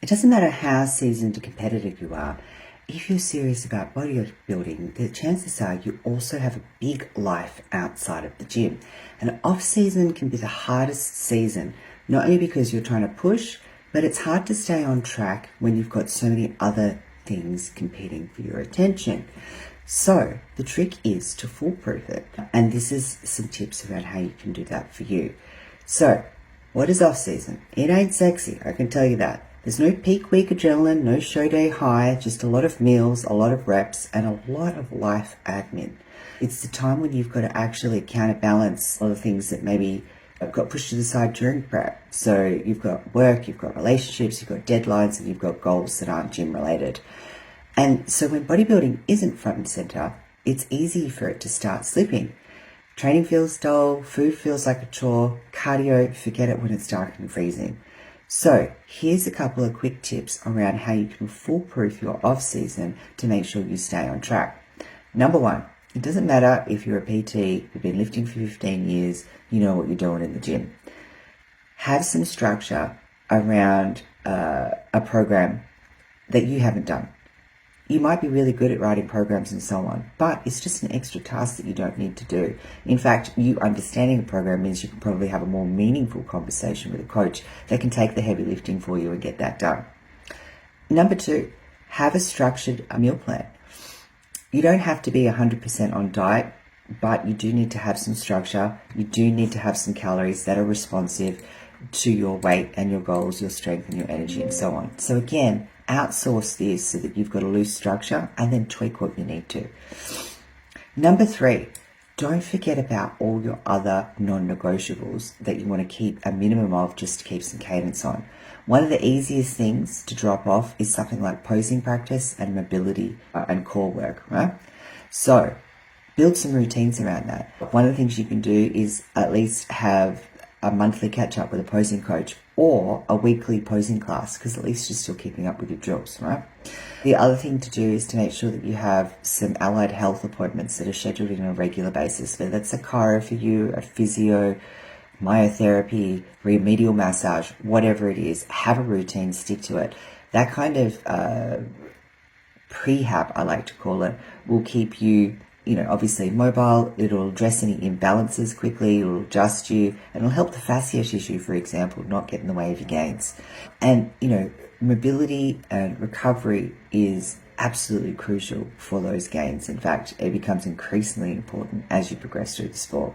It doesn't matter how seasoned or competitive you are. If you're serious about bodybuilding, the chances are you also have a big life outside of the gym. And off-season can be the hardest season, not only because you're trying to push, but it's hard to stay on track when you've got so many other things competing for your attention. So the trick is to foolproof it. And this is some tips around how you can do that for you. So what is off-season? It ain't sexy, I can tell you that. There's no peak week adrenaline, no show day high, just a lot of meals, a lot of reps, and a lot of life admin. It's the time when you've got to actually counterbalance all the things that maybe got pushed to the side during prep. So you've got work, you've got relationships, you've got deadlines, and you've got goals that aren't gym related. And so when bodybuilding isn't front and center, it's easy for it to start slipping. Training feels dull, food feels like a chore, cardio, forget it when it's dark and freezing. So here's a couple of quick tips around how you can foolproof your off season to make sure you stay on track. Number one, it doesn't matter if you're a PT, you've been lifting for 15 years, you know what you're doing in the gym. Have some structure around a program that you haven't done. You might be really good at writing programs and so on, but it's just an extra task that you don't need to do. In fact, you understanding a program means you can probably have a more meaningful conversation with a coach that can take the heavy lifting for you and get that done. Number two, have a structured meal plan. You don't have to be 100% on diet, but you do need to have some structure. You do need to have some calories that are responsive to your weight and your goals, your strength and your energy and so on. So again, outsource this so that you've got a loose structure and then tweak what you need to. Number three, don't forget about all your other non-negotiables that you want to keep a minimum of just to keep some cadence on. One of the easiest things to drop off is something like posing practice and mobility and core work, right? So build some routines around that. One of the things you can do is at least have a monthly catch up with a posing coach or a weekly posing class, because at least you're still keeping up with your drills, right? The other thing to do is to make sure that you have some allied health appointments that are scheduled on a regular basis, whether that's a chiro for you, a physio, myotherapy, remedial massage, whatever it is. Have a routine, stick to it. That kind of prehab, I like to call it, will keep you obviously mobile. It'll address any imbalances quickly, it'll adjust you, and it'll help the fascia tissue, for example, not get in the way of your gains. And, mobility and recovery is absolutely crucial for those gains. In fact, it becomes increasingly important as you progress through the sport.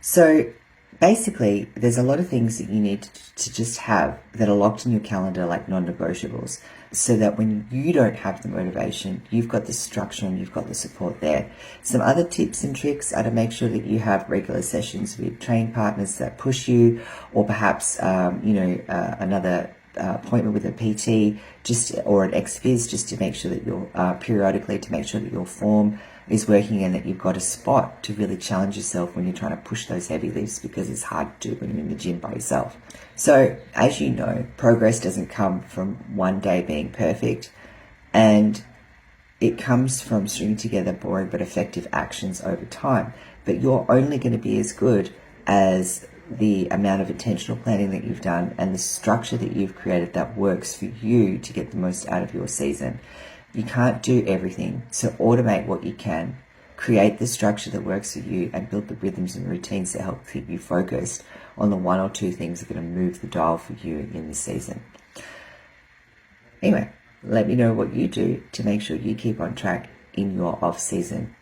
So basically, there's a lot of things that you need to just have that are locked in your calendar like non-negotiables, so that when you don't have the motivation, you've got the structure and you've got the support there. Some other tips and tricks are to make sure that you have regular sessions with training partners that push you, or perhaps, another appointment with a PT or an ex-phys, just to make sure that you're periodically to make sure that your form is working and that you've got a spot to really challenge yourself when you're trying to push those heavy lifts, because it's hard to do when you're in the gym by yourself. So as you know, progress doesn't come from one day being perfect, and it comes from stringing together boring but effective actions over time. But you're only going to be as good as the amount of intentional planning that you've done and the structure that you've created that works for you to get the most out of your season. You can't do everything, so automate what you can, create the structure that works for you, and build the rhythms and routines that help keep you focused on the one or two things that are going to move the dial for you in this season. Anyway, let me know what you do to make sure you keep on track in your off season.